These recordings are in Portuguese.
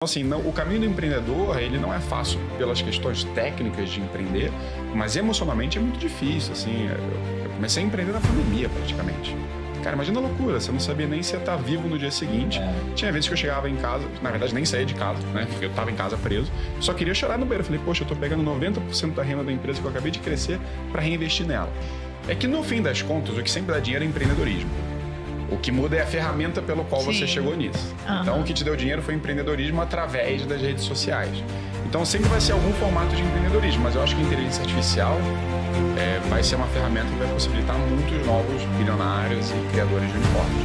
Assim, o caminho do empreendedor, ele não é fácil pelas questões técnicas de empreender, mas emocionalmente é muito difícil, assim. Eu comecei a empreender na pandemia, praticamente. Cara, imagina a loucura, você não sabia nem se ia estar vivo no dia seguinte. Tinha vezes que eu chegava em casa, na verdade nem saía de casa, né? Porque eu estava em casa preso, só queria chorar no banheiro. Eu falei, poxa, eu tô pegando 90% da renda da empresa que eu acabei de crescer para reinvestir nela. É que no fim das contas, o que sempre dá dinheiro é empreendedorismo. O que muda é a ferramenta pelo qual você chegou nisso. Então, o que te deu dinheiro foi empreendedorismo através das redes sociais. Então, sempre vai ser algum formato de empreendedorismo, mas eu acho que a inteligência artificial vai ser uma ferramenta que vai possibilitar muitos novos bilionários e criadores de unicórnios.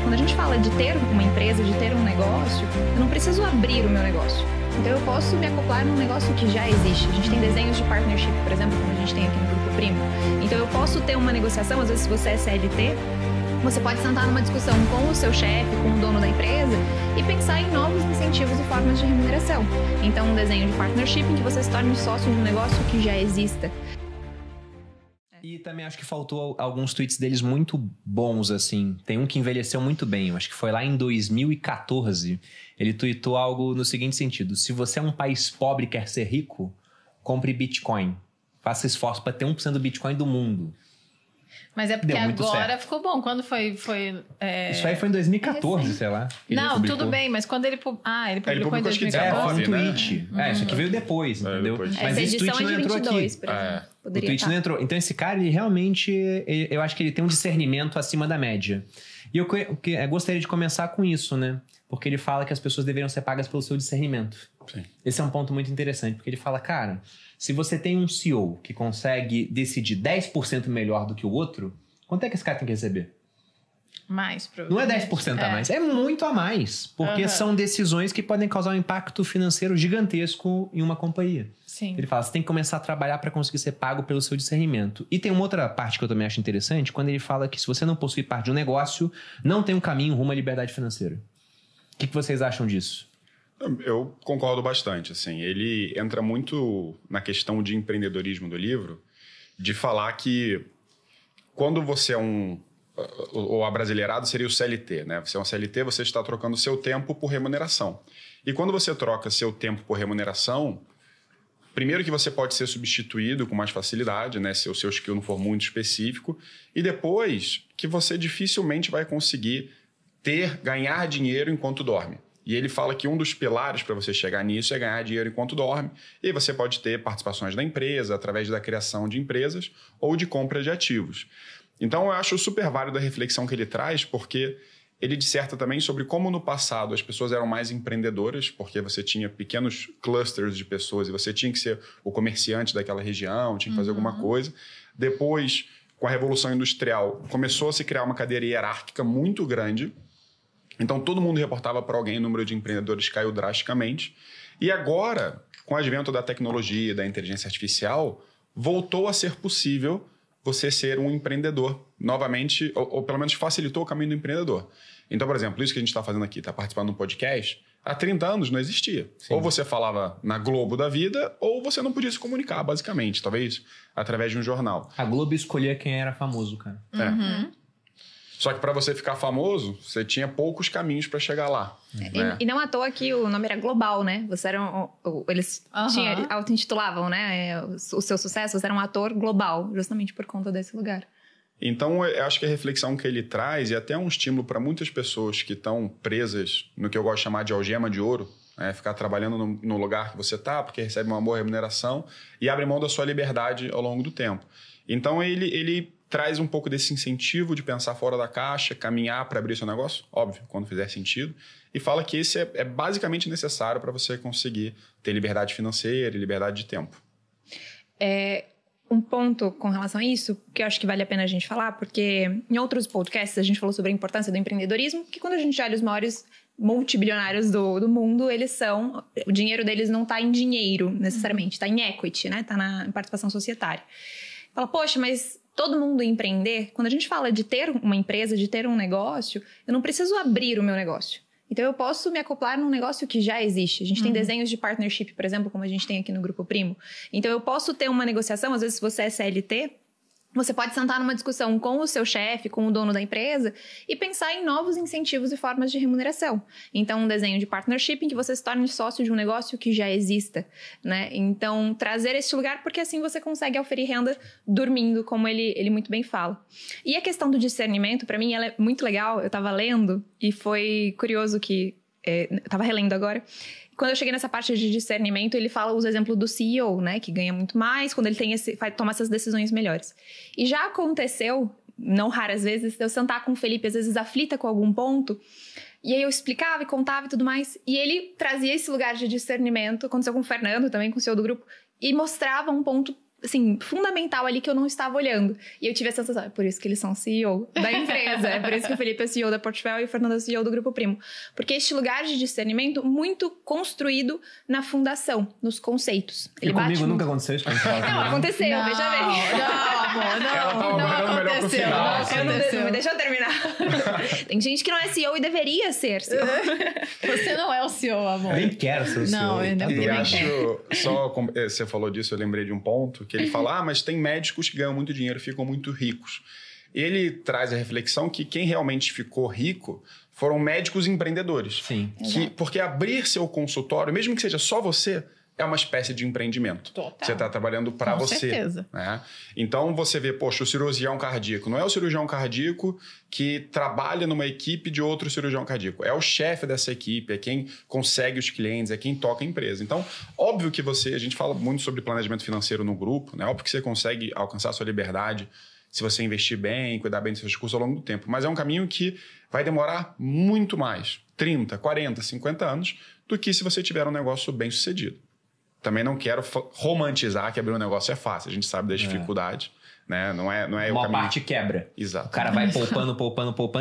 Quando a gente fala de ter uma empresa, de ter um negócio, eu não preciso abrir o meu negócio. Então, eu posso me acoplar num negócio que já existe. A gente tem desenhos de partnership, por exemplo, como a gente tem aqui no Grupo Primo. Então, eu posso ter uma negociação, às vezes, se você é CLT, você pode sentar numa discussão com o seu chefe, com o dono da empresa e pensar em novos incentivos e formas de remuneração. Então, um desenho de partnership em que você se torne sócio de um negócio que já exista. E também acho que faltou alguns tweets deles muito bons, assim. Tem um que envelheceu muito bem, eu acho que foi lá em 2014. Ele tweetou algo no seguinte sentido: se você é um país pobre e quer ser rico, compre Bitcoin. Faça esforço para ter 1% do Bitcoin do mundo. Mas é porque agora ficou bom. Quando foi... Isso aí foi em 2014, sei lá. Não, tudo bem, mas quando ele publicou em 2014. Foi um tweet. Isso aqui veio depois, entendeu? Depois. Mas esse tweet não entrou 22, aqui. Por exemplo. O tweet não entrou. Então esse cara, ele realmente... Eu acho que ele tem um discernimento acima da média. E eu gostaria de começar com isso, né? Porque ele fala que as pessoas deveriam ser pagas pelo seu discernimento. Sim. Esse é um ponto muito interessante, porque ele fala, cara, se você tem um CEO que consegue decidir 10% melhor do que o outro, quanto é que esse cara tem que receber? Mais, não é 10% a mais, é muito a mais. Porque são decisões que podem causar um impacto financeiro gigantesco em uma companhia. Sim. Ele fala, você tem que começar a trabalhar para conseguir ser pago pelo seu discernimento. E tem uma outra parte que eu também acho interessante, quando ele fala que se você não possui parte de um negócio, não tem um caminho rumo à liberdade financeira. O que vocês acham disso? Eu concordo bastante. Assim, ele entra muito na questão de empreendedorismo do livro, de falar que quando você é o abrasileirado seria o CLT, né? Você é um CLT, você está trocando seu tempo por remuneração. E quando você troca seu tempo por remuneração, primeiro que você pode ser substituído com mais facilidade, né? Se o seu skill não for muito específico. E depois que você dificilmente vai conseguir ganhar dinheiro enquanto dorme. E ele fala que um dos pilares para você chegar nisso é ganhar dinheiro enquanto dorme. E você pode ter participações da empresa através da criação de empresas ou de compra de ativos. Então, eu acho super válido a reflexão que ele traz, porque ele disserta também sobre como no passado as pessoas eram mais empreendedoras, porque você tinha pequenos clusters de pessoas e você tinha que ser o comerciante daquela região, tinha que fazer alguma coisa. Depois, com a Revolução Industrial, começou a se criar uma cadeia hierárquica muito grande. Então, todo mundo reportava para alguém, o número de empreendedores caiu drasticamente. E agora, com o advento da tecnologia, da inteligência artificial, voltou a ser possível você ser um empreendedor novamente, ou pelo menos facilitou o caminho do empreendedor. Então, por exemplo, isso que a gente está fazendo aqui, está participando de um podcast, há 30 anos não existia. Sim. Ou você falava na Globo da vida, ou você não podia se comunicar, basicamente, talvez através de um jornal. A Globo escolhia quem era famoso, cara. Só que para você ficar famoso, você tinha poucos caminhos para chegar lá. E não à toa que o nome era global, né? Você era eles auto-intitulavam, né? O seu sucesso, você era um ator global, justamente por conta desse lugar. Então, eu acho que a reflexão que ele traz, e até um estímulo para muitas pessoas que estão presas no que eu gosto de chamar de algema de ouro, né? Ficar trabalhando no lugar que você está, porque recebe uma boa remuneração, e abre mão da sua liberdade ao longo do tempo. Então, ele traz um pouco desse incentivo de pensar fora da caixa, caminhar para abrir seu negócio, óbvio, quando fizer sentido, e fala que esse é basicamente necessário para você conseguir ter liberdade financeira e liberdade de tempo. Um ponto com relação a isso, que eu acho que vale a pena a gente falar, porque em outros podcasts a gente falou sobre a importância do empreendedorismo, que quando a gente olha os maiores multibilionários do mundo, o dinheiro deles não está em dinheiro, necessariamente, está em equity, né? Está em participação societária. Fala, poxa, mas todo mundo empreender, quando a gente fala de ter uma empresa, de ter um negócio, eu não preciso abrir o meu negócio. Então, eu posso me acoplar num negócio que já existe. A gente tem desenhos de partnership, por exemplo, como a gente tem aqui no Grupo Primo. Então, eu posso ter uma negociação, às vezes, se você é CLT, Você pode sentar numa discussão com o seu chefe, com o dono da empresa e pensar em novos incentivos e formas de remuneração. Então, um desenho de partnership em que você se torne sócio de um negócio que já exista, né? Então, trazer esse lugar, porque assim você consegue oferir renda dormindo, como ele muito bem fala. E a questão do discernimento, para mim, ela é muito legal. Eu tava lendo e foi curioso que... eu tava relendo agora. Quando eu cheguei nessa parte de discernimento, ele usa o exemplo do CEO, né? Que ganha muito mais quando ele toma essas decisões melhores. E já aconteceu, não raras vezes, eu sentar com o Felipe, às vezes aflita com algum ponto, e aí eu explicava e contava e tudo mais, e ele trazia esse lugar de discernimento, aconteceu com o Fernando também, com o CEO do grupo, e mostrava um ponto, assim, fundamental ali que eu não estava olhando. E eu tive a sensação, é por isso que eles são CEO da empresa, é por isso que o Felipe é CEO da Portfel e o Fernando é CEO do Grupo Primo. Porque este lugar de discernimento muito construído na fundação, nos conceitos. E comigo nunca aconteceu isso? Não, aconteceu, não, veja bem. Não aconteceu. Deixa eu terminar. Tem gente que não é CEO e deveria ser CEO. Você não é o CEO, amor. Eu nem quero ser o CEO. Não, eu não E acho, só como você falou disso, eu lembrei de um ponto que ele fala, mas tem médicos que ganham muito dinheiro e ficam muito ricos. Ele traz a reflexão que quem realmente ficou rico foram médicos empreendedores. Sim. Porque abrir seu consultório, mesmo que seja só você, é uma espécie de empreendimento. Total. Você está trabalhando para você. Com certeza. Né? Então, você vê, poxa, o cirurgião cardíaco. Não é o cirurgião cardíaco que trabalha numa equipe de outro cirurgião cardíaco. É o chefe dessa equipe, é quem consegue os clientes, é quem toca a empresa. Então, óbvio que a gente fala muito sobre planejamento financeiro no grupo, né? Óbvio que você consegue alcançar a sua liberdade se você investir bem, cuidar bem dos seus recursos ao longo do tempo. Mas é um caminho que vai demorar muito mais, 30, 40, 50 anos, do que se você tiver um negócio bem sucedido. Também não quero romantizar que abrir um negócio é fácil. A gente sabe das dificuldades, né? Não é uma o caminho. parte quebra. Exato. O cara vai poupando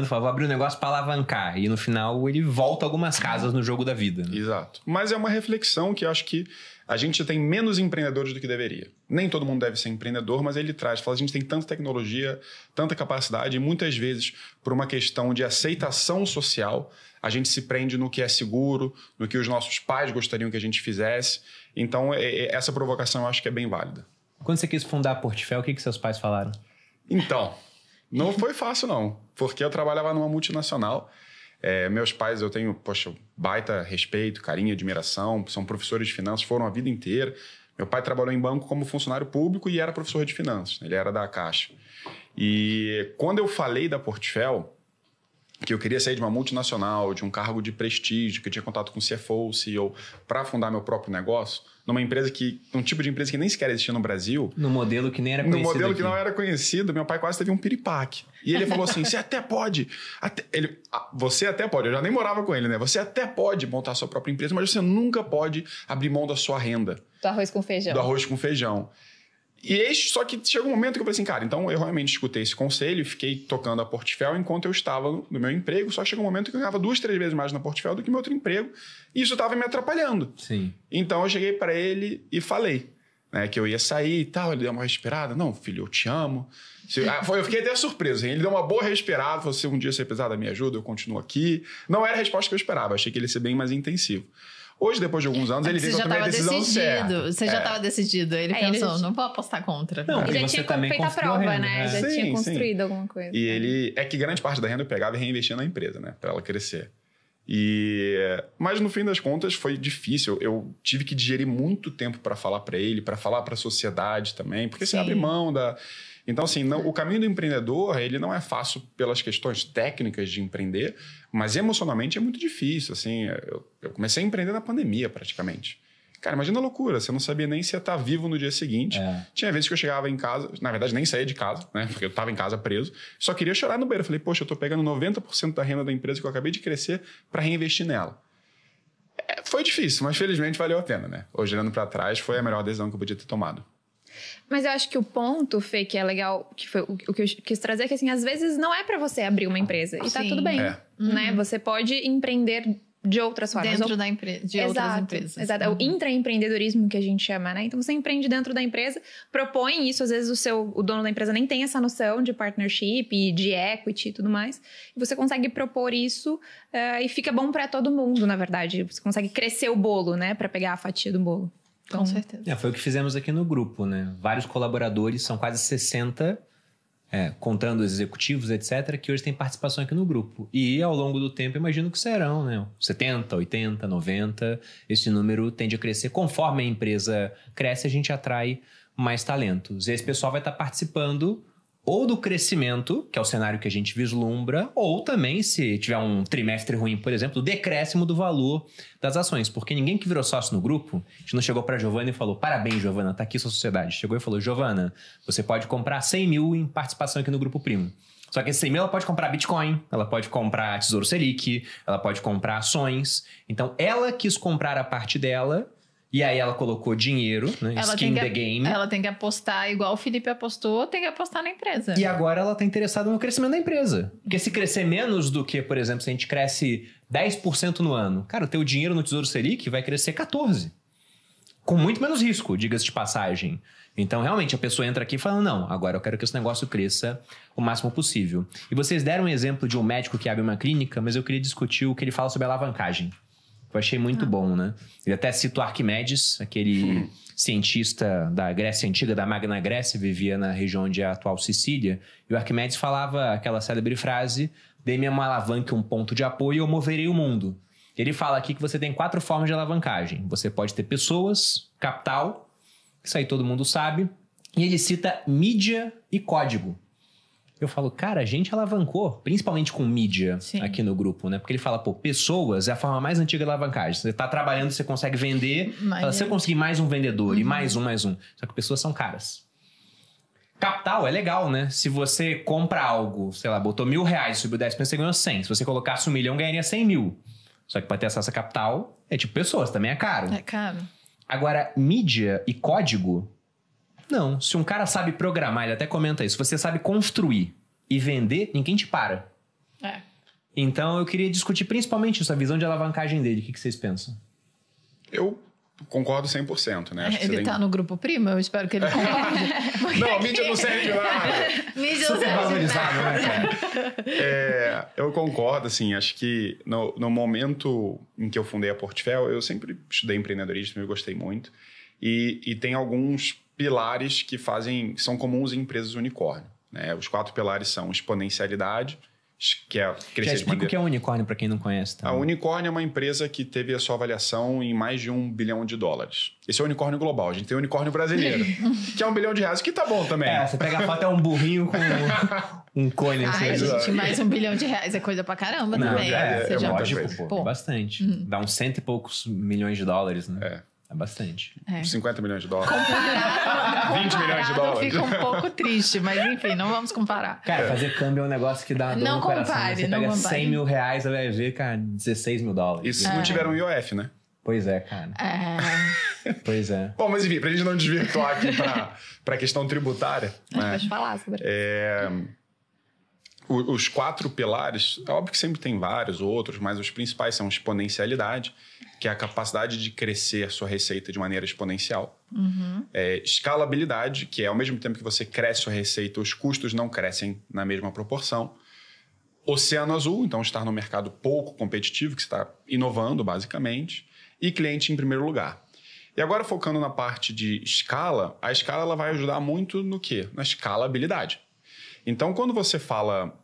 e fala, vou abrir um negócio para alavancar. E no final ele volta algumas casas no jogo da vida. Né? Exato. Mas é uma reflexão que eu acho que a gente tem menos empreendedores do que deveria. Nem todo mundo deve ser empreendedor, mas ele traz. Fala, a gente tem tanta tecnologia, tanta capacidade, e muitas vezes, por uma questão de aceitação social, a gente se prende no que é seguro, no que os nossos pais gostariam que a gente fizesse. Então, essa provocação eu acho que é bem válida. Quando você quis fundar a Portfel, o que seus pais falaram? Então, não foi fácil não, porque eu trabalhava numa multinacional. Meus pais, eu tenho, baita respeito, carinho, admiração, são professores de finanças, foram a vida inteira. Meu pai trabalhou em banco como funcionário público e era professor de finanças, ele era da Caixa. E quando eu falei da Portfel, que eu queria sair de uma multinacional, de um cargo de prestígio, que eu tinha contato com o CFO, o CEO, para fundar meu próprio negócio, num tipo de empresa que nem sequer existia no Brasil. No modelo que nem era conhecido. No modelo aqui. que não era conhecido, meu pai quase teve um piripaque. E ele falou assim, você até pode. Você até pode, eu já nem morava com ele, né? Você até pode montar a sua própria empresa, mas você nunca pode abrir mão da sua renda. Do arroz com feijão. Do arroz com feijão. Só que chegou um momento que eu falei assim, cara, então eu realmente escutei esse conselho e fiquei tocando a Portfel enquanto eu estava no meu emprego, só que chegou um momento que eu ganhava 2, 3 vezes mais na Portfel do que meu outro emprego, e isso estava me atrapalhando. Sim. Então eu cheguei para ele e falei, né, que eu ia sair e tal, ele deu uma respirada, não, filho, eu te amo. Eu fiquei até surpreso, hein? Ele deu uma boa respirada, falou, se um dia você precisar da minha ajuda, eu continuo aqui. Não era a resposta que eu esperava, achei que ele ia ser bem mais intensivo. Hoje, depois de alguns anos, ele viu que eu tomei a decisão certa. Você já estava decidido. Ele pensou, não vou apostar contra. Não, ele já tinha feito a prova, né? Já tinha construído alguma coisa. E ele... É que grande parte da renda eu pegava e reinvestia na empresa, né? Para ela crescer. Mas no fim das contas foi difícil. Eu tive que digerir muito tempo para falar para ele, para falar para a sociedade também. Porque você abre mão da... Então, assim, o caminho do empreendedor, ele não é fácil pelas questões técnicas de empreender, mas emocionalmente é muito difícil, assim. Eu comecei a empreender na pandemia, praticamente. Cara, imagina a loucura, você não sabia nem se ia estar vivo no dia seguinte. Tinha vezes que eu chegava em casa, na verdade nem saía de casa, né? Porque eu estava em casa preso, só queria chorar no banheiro. Eu falei, poxa, eu tô pegando 90% da renda da empresa que eu acabei de crescer para reinvestir nela. Foi difícil, mas felizmente valeu a pena, né? Hoje, olhando para trás, foi a melhor decisão que eu podia ter tomado. Mas eu acho que o ponto, Fê, que é legal, que foi o que eu quis trazer, é que assim, às vezes não é pra você abrir uma empresa. E tá tudo bem, né? Você pode empreender de outras formas. Dentro da empresa, de outras empresas. Exato, é o intraempreendedorismo que a gente chama, né? Então você empreende dentro da empresa, propõe isso, às vezes o dono da empresa nem tem essa noção de partnership, de equity e tudo mais. E você consegue propor isso e fica bom pra todo mundo, na verdade. Você consegue crescer o bolo, né? Pra pegar a fatia do bolo. Com certeza. Foi o que fizemos aqui no grupo, né? Vários colaboradores, são quase 60 contando os executivos, etc., que hoje tem participação aqui no grupo. E ao longo do tempo, imagino que serão, né? 70, 80, 90, esse número tende a crescer. Conforme a empresa cresce, a gente atrai mais talentos. E esse pessoal vai estar participando ou do crescimento, que é o cenário que a gente vislumbra, ou também, se tiver um trimestre ruim, por exemplo, o decréscimo do valor das ações. Porque ninguém que virou sócio no grupo, a gente não chegou para a Giovana e falou, parabéns, Giovana, tá aqui sua sociedade. Chegou e falou, Giovana, você pode comprar 100 mil em participação aqui no Grupo Primo. Só que esse 100 mil ela pode comprar Bitcoin, ela pode comprar Tesouro Selic, ela pode comprar ações. Então, ela quis comprar a parte dela. E aí ela colocou dinheiro, né? Skin the game. Ela tem que apostar igual o Felipe apostou, tem que apostar na empresa. E agora ela está interessada no crescimento da empresa. Porque se crescer menos do que, por exemplo, se a gente cresce 10% no ano, cara, o teu dinheiro no Tesouro Selic vai crescer 14%. Com muito menos risco, diga-se de passagem. Então, realmente, a pessoa entra aqui e fala, não, agora eu quero que esse negócio cresça o máximo possível. E vocês deram um exemplo de um médico que abre uma clínica, mas eu queria discutir o que ele fala sobre alavancagem. Eu achei muito bom, né? Ele até cita o Arquimedes, aquele cientista da Grécia Antiga, da Magna Grécia, vivia na região onde é a atual Sicília. E o Arquimedes falava aquela célebre frase, dê-me uma alavanca, um ponto de apoio e eu moverei o mundo. Ele fala aqui que você tem 4 formas de alavancagem. Você pode ter pessoas, capital, isso aí todo mundo sabe. E ele cita mídia e código. Eu falo, cara, a gente alavancou, principalmente com mídia aqui no grupo, né? Porque ele fala, pessoas é a forma mais antiga de alavancagem. Você tá trabalhando, você consegue vender, se eu conseguir mais um vendedor e mais um. Só que pessoas são caras. Capital é legal, né? Se você compra algo, sei lá, botou R$1.000, subiu 10%, você ganhou 100. Se você colocasse 1 milhão, ganharia 100 mil. Só que para ter acesso a capital, é tipo pessoas, também é caro. É caro. Agora, mídia e código... Não, se um cara sabe programar, ele até comenta isso, você sabe construir e vender, ninguém te para. Então eu queria discutir principalmente isso, a visão de alavancagem dele. O que vocês pensam? Eu concordo 100%, né? Acho que ele tá no Grupo Primo, eu espero que ele concorde. Não, a mídia não serve nada. Mídia não serve nada. Né, cara? Eu concordo, assim, acho que no momento em que eu fundei a Portfel, eu sempre estudei empreendedorismo, eu gostei muito. E tem alguns pilares que são comuns em empresas unicórnio. Né? Os 4 pilares são exponencialidade, que é crescer de maneira... o que é um unicórnio para quem não conhece. Tá? A unicórnio é uma empresa que teve a sua avaliação em mais de $1 bilhão. Esse é o unicórnio global. A gente tem o unicórnio brasileiro, que é $1 bilhão, que tá bom também. Você pega a foto, é um burrinho com um cone. Ai, gente, mais $1 bilhão é coisa pra caramba também. É lógico, pô. Bastante. Dá uns 100 e poucos milhões de dólares, né? É bastante. $50 milhões. Comparar, 20 milhões de dólares. Fica um pouco triste, mas enfim, não vamos comparar. Cara, fazer câmbio é um negócio que dá dor no coração. Você pega 100 mil reais, você vai ver, cara, $16 mil. E se não tiver um IOF, né? Pois é, cara. Pois é. Bom, mas enfim, pra gente não desvirtuar aqui pra questão tributária. Pode falar sobre Os 4 pilares, é óbvio que sempre tem vários outros, mas os principais são exponencialidade, que é a capacidade de crescer sua receita de maneira exponencial. Escalabilidade, que é ao mesmo tempo que você cresce sua receita, os custos não crescem na mesma proporção. Oceano azul, então estar no mercado pouco competitivo, que você está inovando basicamente. E cliente em primeiro lugar. E agora focando na parte de escala, a escala ela vai ajudar muito no quê? Na escalabilidade. Então, quando você fala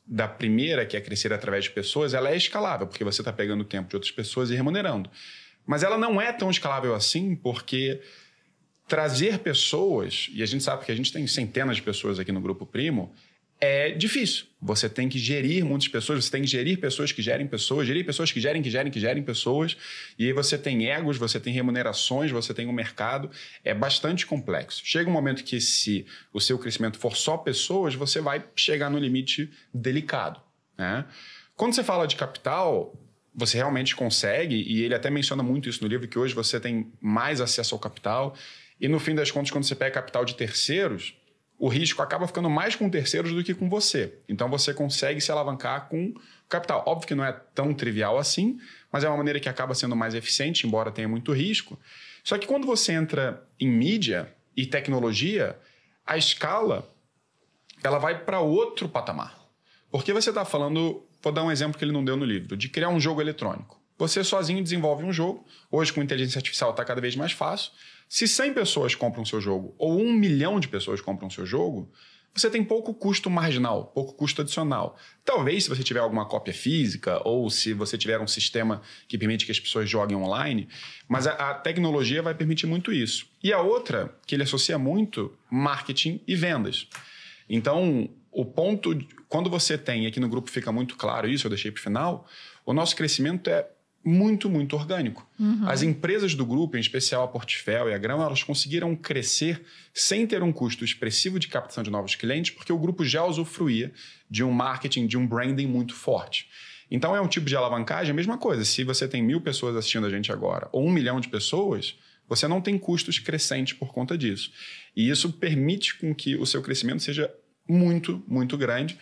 da primeira, que é crescer através de pessoas, ela é escalável, porque você está pegando o tempo de outras pessoas e remunerando. Mas ela não é tão escalável assim, porque trazer pessoas, e a gente sabe que a gente tem centenas de pessoas aqui no Grupo Primo, é difícil. Você tem que gerir muitas pessoas, você tem que gerir pessoas que gerem pessoas, gerir pessoas que gerem pessoas, e aí você tem egos, você tem remunerações, você tem um mercado, é bastante complexo. Chega um momento que se o seu crescimento for só pessoas, você vai chegar no limite delicado, né? Quando você fala de capital, você realmente consegue, e ele até menciona muito isso no livro, que hoje você tem mais acesso ao capital, e no fim das contas, quando você pega capital de terceiros, o risco acaba ficando mais com terceiros do que com você. Então, você consegue se alavancar com capital. Óbvio que não é tão trivial assim, mas é uma maneira que acaba sendo mais eficiente, embora tenha muito risco. Só que quando você entra em mídia e tecnologia, a escala ela vai para outro patamar. Porque você está falando, vou dar um exemplo que ele não deu no livro, de criar um jogo eletrônico. Você sozinho desenvolve um jogo. Hoje, com inteligência artificial, está cada vez mais fácil. Se 100 pessoas compram seu jogo ou 1 milhão de pessoas compram seu jogo, você tem pouco custo marginal, pouco custo adicional. Talvez, se você tiver alguma cópia física ou se você tiver um sistema que permite que as pessoas joguem online, mas a tecnologia vai permitir muito isso. E a outra, que ele associa muito, marketing e vendas. Então, o ponto, quando você tem, aqui no grupo fica muito claro isso, eu deixei para o final, o nosso crescimento é muito, muito orgânico. As empresas do grupo, em especial a Portfel e a Grama, elas conseguiram crescer sem ter um custo expressivo de captação de novos clientes, porque o grupo já usufruía de um marketing, de um branding muito forte. Então, é um tipo de alavancagem, a mesma coisa. Se você tem 1.000 pessoas assistindo a gente agora, ou 1 milhão de pessoas, você não tem custos crescentes por conta disso. E isso permite com que o seu crescimento seja muito, muito grande.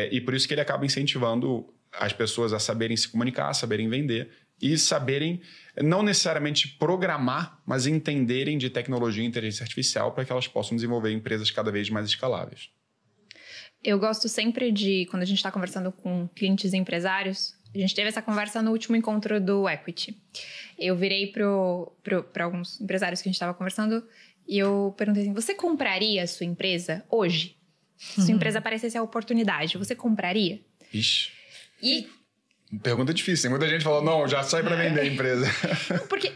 E por isso que ele acaba incentivando as pessoas a saberem se comunicar, a saberem vender e saberem não necessariamente programar, mas entenderem de tecnologia e inteligência artificial para que elas possam desenvolver empresas cada vez mais escaláveis. Eu gosto sempre de, quando a gente está conversando com clientes e empresários, a gente teve essa conversa no último encontro do Equity. Eu virei para alguns empresários que a gente estava conversando e eu perguntei assim, você compraria a sua empresa hoje? Se sua empresa aparecesse a oportunidade, você compraria? Ixi. E... Pergunta difícil. Muita gente falou, não, já sai para vender a empresa.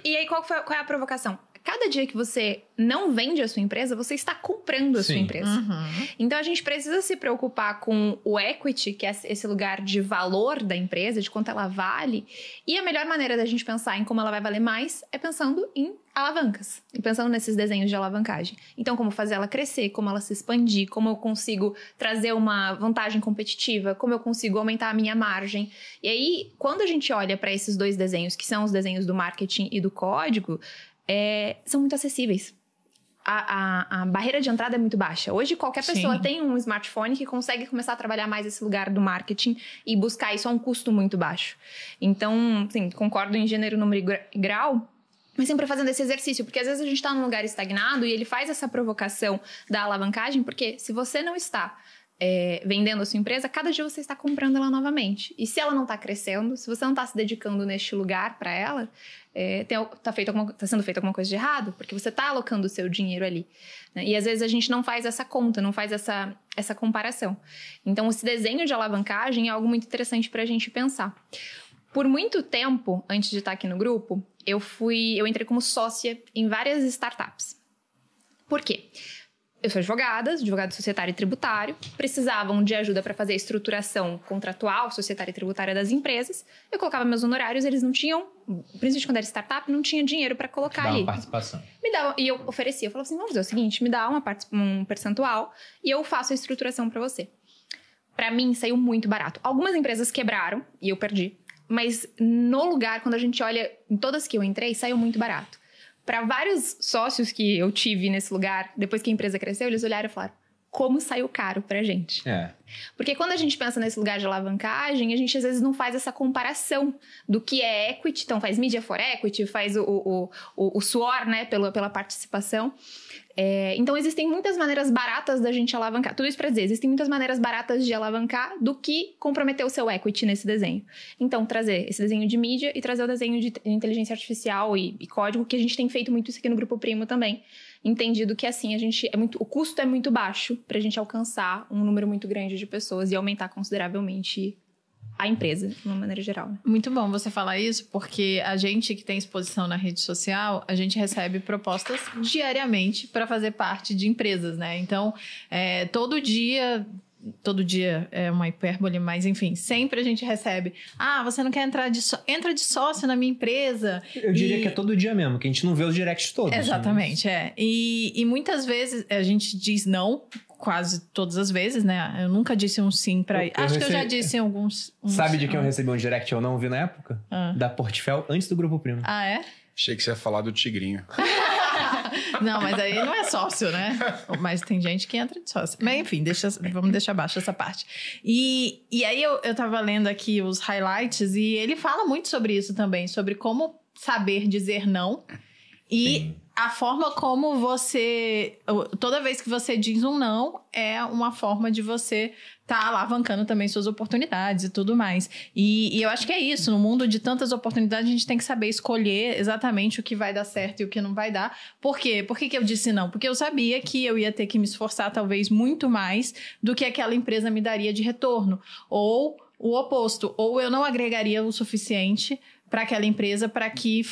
E aí, qual é a provocação? Cada dia que você não vende a sua empresa, você está comprando a sua empresa. Então, a gente precisa se preocupar com o equity, que é esse lugar de valor da empresa, de quanto ela vale. E a melhor maneira da gente pensar em como ela vai valer mais é pensando em alavancas. E pensando nesses desenhos de alavancagem. Então, como fazer ela crescer, como ela se expandir, como eu consigo trazer uma vantagem competitiva, como eu consigo aumentar a minha margem. E aí, quando a gente olha para esses dois desenhos, que são os desenhos do marketing e do código, são muito acessíveis. A barreira de entrada é muito baixa. Hoje, qualquer pessoa tem um smartphone que consegue começar a trabalhar mais esse lugar do marketing e buscar isso a um custo muito baixo. Então, sim, concordo em gênero, número e grau, mas sempre fazendo esse exercício, porque às vezes a gente está num lugar estagnado e ele faz essa provocação da alavancagem, porque se você não está vendendo a sua empresa, cada dia você está comprando ela novamente. E se ela não está crescendo, se você não está se dedicando neste lugar para ela, está sendo feita alguma coisa de errado, porque você está alocando o seu dinheiro ali. Né? E às vezes a gente não faz essa conta, não faz essa comparação. Então, esse desenho de alavancagem é algo muito interessante para a gente pensar. Por muito tempo, antes de estar aqui no grupo, eu entrei como sócia em várias startups. Por quê? Eu sou advogada societário e tributário, precisavam de ajuda para fazer a estruturação contratual, societária e tributária das empresas. Eu colocava meus honorários, eles não tinham, principalmente quando era startup, não tinha dinheiro para colocar ali. Uma participação. E eu oferecia, eu falava assim, vamos fazer o seguinte, me dá um percentual e eu faço a estruturação para você. Para mim, saiu muito barato. Algumas empresas quebraram e eu perdi, mas no lugar, quando a gente olha, em todas que eu entrei, saiu muito barato. Para vários sócios que eu tive nesse lugar, depois que a empresa cresceu, eles olharam e falaram, como saiu caro pra gente. Porque quando a gente pensa nesse lugar de alavancagem, a gente às vezes não faz essa comparação do que é equity. Então faz media for equity, faz o suor, né, pela participação. Então existem muitas maneiras baratas da gente alavancar. Tudo isso para dizer, existem muitas maneiras baratas de alavancar do que comprometer o seu equity nesse desenho. Então trazer esse desenho de mídia e trazer o desenho de inteligência artificial e código, que a gente tem feito muito isso aqui no Grupo Primo também. Entendido que assim, o custo é muito baixo pra gente alcançar um número muito grande de pessoas e aumentar consideravelmente a empresa, de uma maneira geral. Né? Muito bom você falar isso, porque a gente que tem exposição na rede social, a gente recebe propostas diariamente para fazer parte de empresas, né? Então, todo dia é uma hipérbole, mas enfim, sempre a gente recebe, você não quer entra de sócio na minha empresa. Eu diria que é todo dia mesmo, que a gente não vê os directs todos. Exatamente, E muitas vezes a gente diz não, quase todas as vezes, né? Eu nunca disse um sim pra... Acho que eu já disse em alguns... Sabe de quem eu recebi um direct ou não vi na época? Da Portfel, antes do Grupo Primo. Ah, é? Achei que você ia falar do Tigrinho. Não, mas aí não é sócio, né? Mas tem gente que entra de sócio. Mas enfim, vamos deixar abaixo essa parte. E aí eu tava lendo aqui os highlights e ele fala muito sobre isso também, sobre como saber dizer não e a forma como você... Toda vez que você diz um não, é uma forma de você tá alavancando também suas oportunidades e tudo mais. E eu acho que é isso. No mundo de tantas oportunidades, a gente tem que saber escolher exatamente o que vai dar certo e o que não vai dar. Por quê? Por que eu disse não? Porque eu sabia que eu ia ter que me esforçar talvez muito mais do que aquela empresa me daria de retorno. Ou o oposto. Ou eu não agregaria o suficiente para aquela empresa para que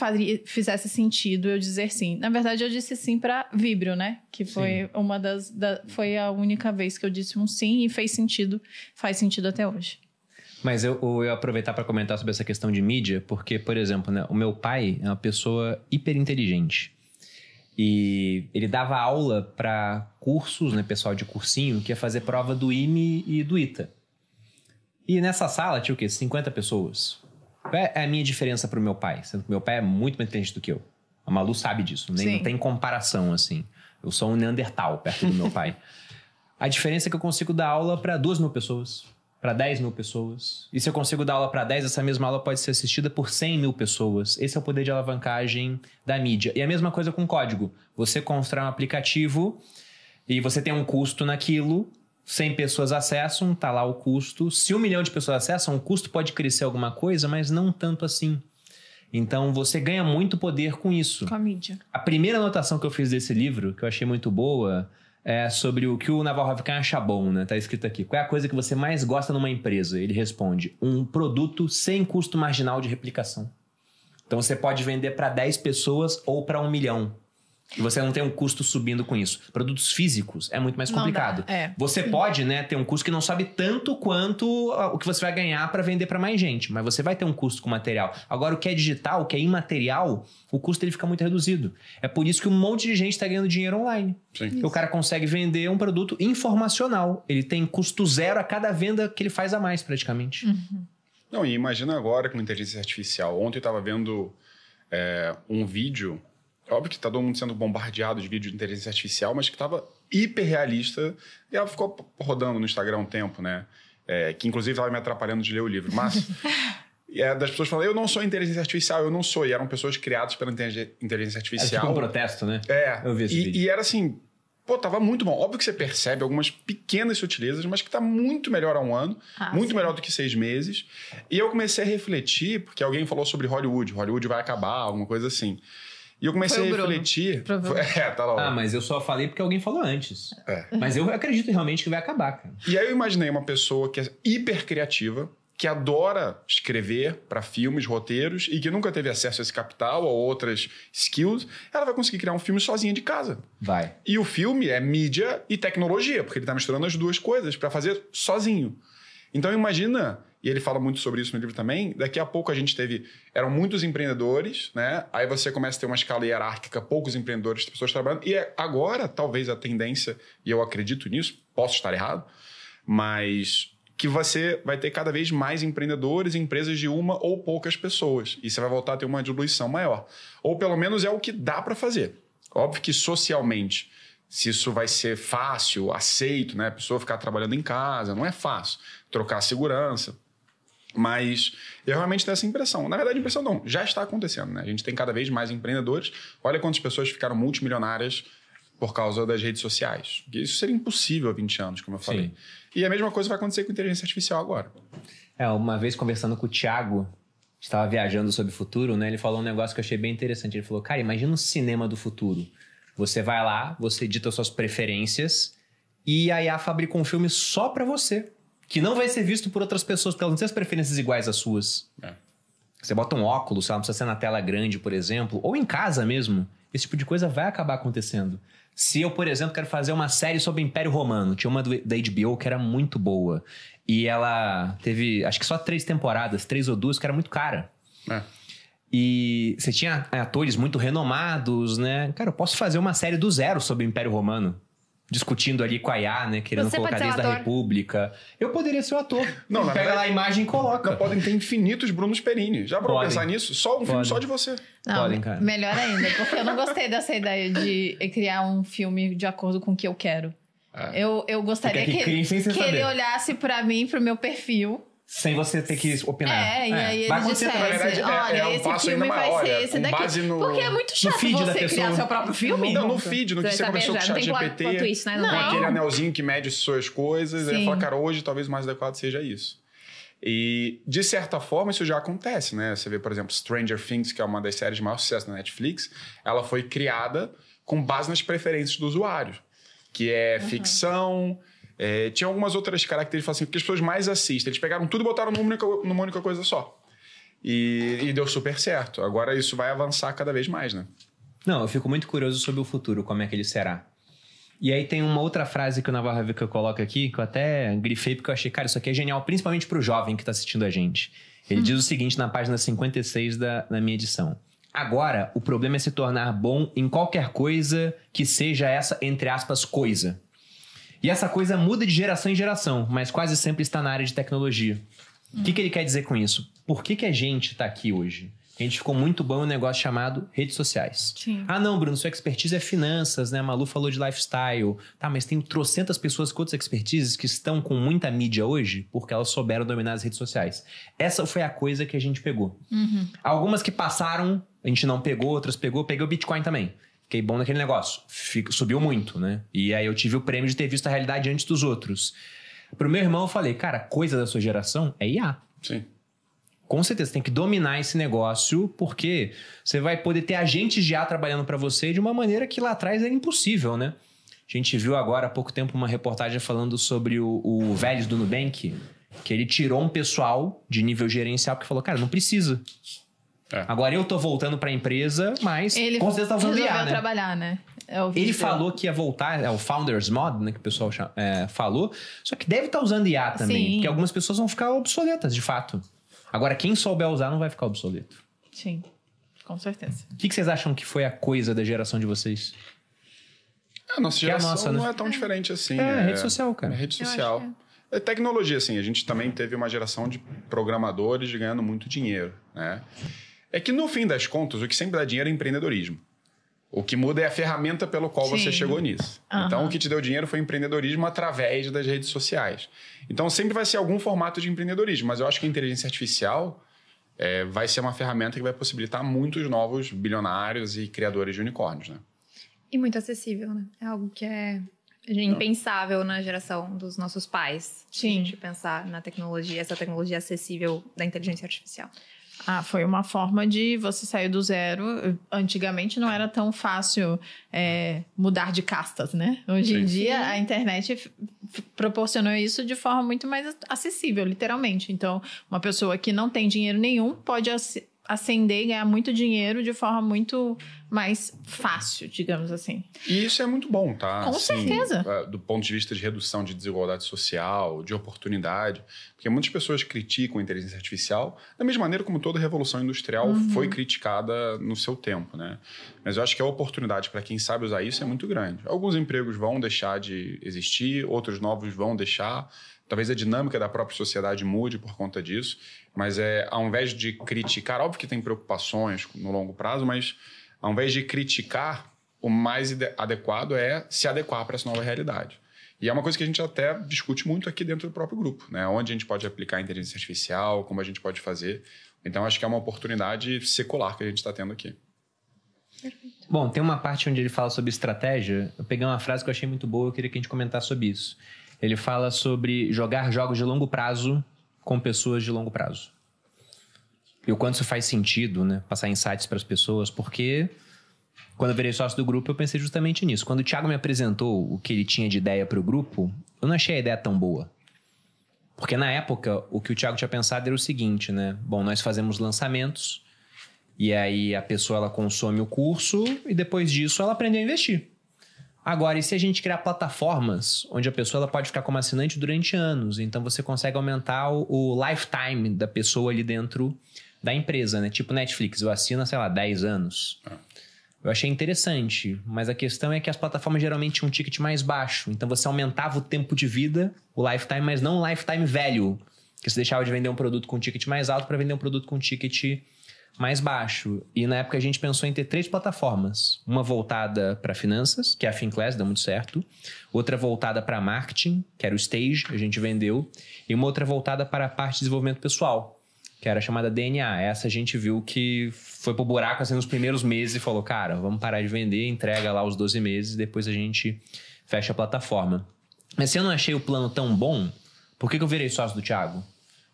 fizesse sentido eu dizer sim. Na verdade, eu disse sim para Vibrio, né? Que foi foi a única vez que eu disse um sim e faz sentido até hoje. Mas eu ia aproveitar para comentar sobre essa questão de mídia, porque, por exemplo, né, o meu pai é uma pessoa hiper inteligente. E ele dava aula para cursos, né, pessoal de cursinho, que ia fazer prova do IME e do ITA. E nessa sala tinha o quê? 50 pessoas. Qual é a minha diferença pro meu pai? Sendo que meu pai é muito mais inteligente do que eu. A Malu sabe disso. Nem não tem comparação, assim. Eu sou um Neandertal perto do meu pai. A diferença é que eu consigo dar aula para 2.000 pessoas. Para 10.000 pessoas. E se eu consigo dar aula para 10, essa mesma aula pode ser assistida por 100.000 pessoas. Esse é o poder de alavancagem da mídia. E a mesma coisa com código. Você constrói um aplicativo e você tem um custo naquilo... 100 pessoas acessam, tá lá o custo. Se 1 milhão de pessoas acessam, o custo pode crescer alguma coisa, mas não tanto assim. Então, você ganha muito poder com isso. Com a mídia. A primeira anotação que eu fiz desse livro, que eu achei muito boa, é sobre o que o Naval Ravikant acha bom, né? Tá escrito aqui. Qual é a coisa que você mais gosta numa empresa? Ele responde, um produto sem custo marginal de replicação. Então, você pode vender para 10 pessoas ou para 1 milhão. E você não tem um custo subindo com isso. Produtos físicos é muito mais complicado. Você pode, né, ter um custo que não sobe tanto quanto o que você vai ganhar para vender para mais gente. Mas você vai ter um custo com material. Agora, o que é digital, o que é imaterial, o custo ele fica muito reduzido. É por isso que um monte de gente está ganhando dinheiro online. Sim. O cara consegue vender um produto informacional. Ele tem custo zero a cada venda que ele faz a mais, praticamente. Uhum. Não, e imagina agora com inteligência artificial. Ontem eu estava vendo um vídeo... Óbvio que tá todo mundo sendo bombardeado de vídeo de inteligência artificial, mas que tava hiper realista. E ela ficou rodando no Instagram um tempo, né? Que inclusive tava me atrapalhando de ler o livro. Mas das pessoas falando, eu não sou inteligência artificial, eu não sou. E eram pessoas criadas pela inteligência artificial. Era tipo um protesto, né? Eu vi esse vídeo. E era assim, pô, tava muito bom. Óbvio que você percebe algumas pequenas sutilezas, mas que tá muito melhor há um ano. Muito melhor do que 6 meses. E eu comecei a refletir, porque alguém falou sobre Hollywood. Hollywood vai acabar, alguma coisa assim. E eu comecei a refletir... tá lá. Mas eu só falei porque alguém falou antes. Mas eu acredito realmente que vai acabar, cara. E aí eu imaginei uma pessoa que é hiper criativa, que adora escrever para filmes, roteiros, e que nunca teve acesso a esse capital ou outras skills, ela vai conseguir criar um filme sozinha de casa. Vai. E o filme é mídia e tecnologia, porque ele tá misturando as duas coisas para fazer sozinho. Então imagina... E ele fala muito sobre isso no livro também. Daqui a pouco a gente eram muitos empreendedores, né? Aí você começa a ter uma escala hierárquica, poucos empreendedores, pessoas trabalhando. E agora, talvez a tendência, e eu acredito nisso, posso estar errado, mas que você vai ter cada vez mais empreendedores, empresas de uma ou poucas pessoas. E você vai voltar a ter uma diluição maior. Ou pelo menos é o que dá para fazer. Óbvio que socialmente, se isso vai ser fácil, aceito, né? A pessoa ficar trabalhando em casa, não é fácil. Trocar a segurança. Mas eu realmente tenho essa impressão. Na verdade, a impressão não, já está acontecendo, né? A gente tem cada vez mais empreendedores. Olha quantas pessoas ficaram multimilionárias por causa das redes sociais. Isso seria impossível há 20 anos, como eu falei. Sim. E a mesma coisa vai acontecer com a inteligência artificial agora. Uma vez conversando com o Thiago, estava viajando sobre o futuro, né? Ele falou um negócio que eu achei bem interessante. Ele falou, cara, imagina um cinema do futuro. Você vai lá, você edita suas preferências e a IA fabrica um filme só para você. Que não vai ser visto por outras pessoas, porque elas não têm as preferências iguais às suas. Você bota um óculos, não precisa ser na tela grande, por exemplo, ou em casa mesmo. Esse tipo de coisa vai acabar acontecendo. Se eu, por exemplo, quero fazer uma série sobre o Império Romano, tinha uma da HBO que era muito boa. E ela teve, acho que só 3 temporadas, 3 ou 2, que era muito cara. E você tinha atores muito renomados, né? Cara, eu posso fazer uma série do zero sobre o Império Romano. Discutindo ali com a IA, né? Querendo colocar desde a República. Eu poderia ser o ator. Não, pega lá a imagem e coloca. Não, podem ter infinitos Brunos Perini. Já para pensar nisso? Só um filme só de você. Não, podem, cara. Melhor ainda, porque eu não gostei dessa ideia de criar um filme de acordo com o que eu quero. Eu gostaria que ele olhasse pra mim, pro meu perfil. Sem você ter que opinar. E aí vai ele acontecer, dissesse, na verdade, olha, um esse passo filme ainda vai maior, ser esse com daqui. base no- Porque é muito chato feed da você criar pessoa. seu próprio filme. Não, no feed, no que você conversou com o chat GPT, né? com aquele anelzinho que mede suas coisas, aí Sim. fala, cara, hoje talvez o mais adequado seja isso. E, de certa forma, isso já acontece, né? Você vê, por exemplo, Stranger Things, que é uma das séries de maior sucesso na Netflix, ela foi criada com base nas preferências do usuário, que é ficção... tinha algumas outras características, assim, porque as pessoas mais assistem. Eles pegaram tudo e botaram numa única coisa só. E deu super certo. Agora isso vai avançar cada vez mais, né? Não, eu fico muito curioso sobre o futuro, como é que ele será. E aí tem uma outra frase que o Navarro Vica coloca aqui, que eu até grifei porque eu achei, cara, isso aqui é genial, principalmente pro jovem que tá assistindo a gente. Ele diz o seguinte na página 56 da minha edição. Agora, o problema é se tornar bom em qualquer coisa que seja essa, entre aspas, coisa. E essa coisa muda de geração em geração, mas quase sempre está na área de tecnologia. O que ele quer dizer com isso? Por que a gente está aqui hoje? A gente ficou muito bom em um negócio chamado redes sociais. Sim. Ah, não, Bruno, sua expertise é finanças, né? A Malu falou de lifestyle. Tá, mas tem trocentas pessoas com outras expertises que estão com muita mídia hoje porque elas souberam dominar as redes sociais. Essa foi a coisa que a gente pegou. Algumas que passaram, a gente não pegou, outras pegou. Peguei o Bitcoin também. Fiquei bom naquele negócio. Subiu muito, né? E aí eu tive o prêmio de ter visto a realidade antes dos outros. Pro meu irmão eu falei, cara, coisa da sua geração é IA. Sim. Com certeza, você tem que dominar esse negócio, porque você vai poder ter agentes de IA trabalhando para você de uma maneira que lá atrás era impossível, né? A gente viu agora há pouco tempo uma reportagem falando sobre o Vélez do Nubank, que ele tirou um pessoal de nível gerencial porque falou, cara, não precisa. Agora eu tô voltando para a empresa, mas Ele com certeza tá usando IA, né? trabalhar, né? Ele falou que ia voltar, é o Founders Mod, né, que o pessoal falou, só que deve estar usando IA também, Sim. porque algumas pessoas vão ficar obsoletas, de fato. Agora, quem souber usar não vai ficar obsoleto. Sim, com certeza. O que vocês acham que foi a coisa da geração de vocês? A nossa geração nossa, né? não é tão diferente assim. Rede social, cara. É rede Eu social. acho É tecnologia, assim. A gente também teve uma geração de programadores ganhando muito dinheiro, né? É que, no fim das contas, o que sempre dá dinheiro é empreendedorismo. O que muda é a ferramenta pelo qual você chegou nisso. Então, o que te deu dinheiro foi empreendedorismo através das redes sociais. Então, sempre vai ser algum formato de empreendedorismo. Mas eu acho que a inteligência artificial vai ser uma ferramenta que vai possibilitar muitos novos bilionários e criadores de unicórnios, né? E muito acessível, né? É algo que é impensável na geração dos nossos pais. Sim. A gente pensar na tecnologia, essa tecnologia acessível da inteligência artificial. Foi uma forma de você sair do zero. Antigamente não era tão fácil mudar de castas, né? Hoje em dia a internet proporcionou isso de forma muito mais acessível, literalmente. Então, uma pessoa que não tem dinheiro nenhum pode ascender e ganhar muito dinheiro de forma muito mais fácil, digamos assim. E isso é muito bom, tá? Com certeza. Do ponto de vista de redução de desigualdade social, de oportunidade. Porque muitas pessoas criticam a inteligência artificial da mesma maneira como toda a revolução industrial foi criticada no seu tempo, né? Mas eu acho que a oportunidade para quem sabe usar isso é muito grande. Alguns empregos vão deixar de existir, outros novos vão deixar. Talvez a dinâmica da própria sociedade mude por conta disso. Mas ao invés de criticar, óbvio que tem preocupações no longo prazo, mas ao invés de criticar, o mais adequado é se adequar para essa nova realidade. E é uma coisa que a gente até discute muito aqui dentro do próprio grupo, né? Onde a gente pode aplicar a inteligência artificial, como a gente pode fazer. Então, acho que é uma oportunidade secular que a gente está tendo aqui. Bom, tem uma parte onde ele fala sobre estratégia. Eu peguei uma frase que eu achei muito boa, eu queria que a gente comentasse sobre isso. Ele fala sobre jogar jogos de longo prazo com pessoas de longo prazo. E o quanto isso faz sentido, né? Passar insights para as pessoas, porque quando eu virei sócio do grupo, eu pensei justamente nisso. Quando o Thiago me apresentou o que ele tinha de ideia para o grupo, eu não achei a ideia tão boa. Porque na época, o que o Thiago tinha pensado era o seguinte, né? Bom, nós fazemos lançamentos, e aí a pessoa ela consome o curso, e depois disso ela aprende a investir. Agora, e se a gente criar plataformas onde a pessoa ela pode ficar como assinante durante anos? Então, você consegue aumentar o lifetime da pessoa ali dentro da empresa, né? Tipo Netflix, eu assino, sei lá, 10 anos. Eu achei interessante, mas a questão é que as plataformas geralmente tinham um ticket mais baixo. Então, você aumentava o tempo de vida, o lifetime, mas não o lifetime value. Que você deixava de vender um produto com ticket mais alto para vender um produto com ticket mais baixo. E na época a gente pensou em ter 3 plataformas. Uma voltada para finanças, que é a Finclass, deu muito certo. Outra voltada para marketing, que era o Stage, a gente vendeu. E uma outra voltada para a parte de desenvolvimento pessoal, que era chamada DNA. Essa a gente viu que foi pro buraco assim nos primeiros meses e falou, cara, vamos parar de vender, entrega lá os 12 meses, depois a gente fecha a plataforma. Mas se eu não achei o plano tão bom, por que eu virei sócio do Thiago?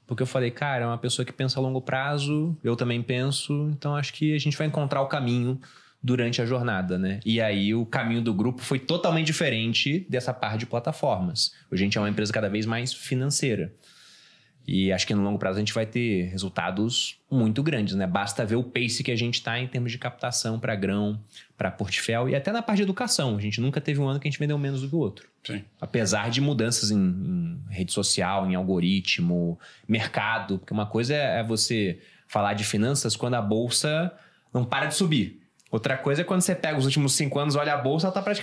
Porque eu falei, cara, é uma pessoa que pensa a longo prazo, eu também penso, então acho que a gente vai encontrar o caminho durante a jornada, né? E aí o caminho do grupo foi totalmente diferente dessa parte de plataformas. Hoje a gente é uma empresa cada vez mais financeira. E acho que no longo prazo a gente vai ter resultados muito grandes, né? Basta ver o pace que a gente está em termos de captação para grão, para portfólio e até na parte de educação. A gente nunca teve um ano que a gente vendeu menos do que o outro. Sim. Apesar de mudanças em rede social, em algoritmo, mercado. Porque uma coisa é você falar de finanças quando a bolsa não para de subir. Outra coisa é quando você pega os últimos 5 anos, olha a bolsa, ela está praticamente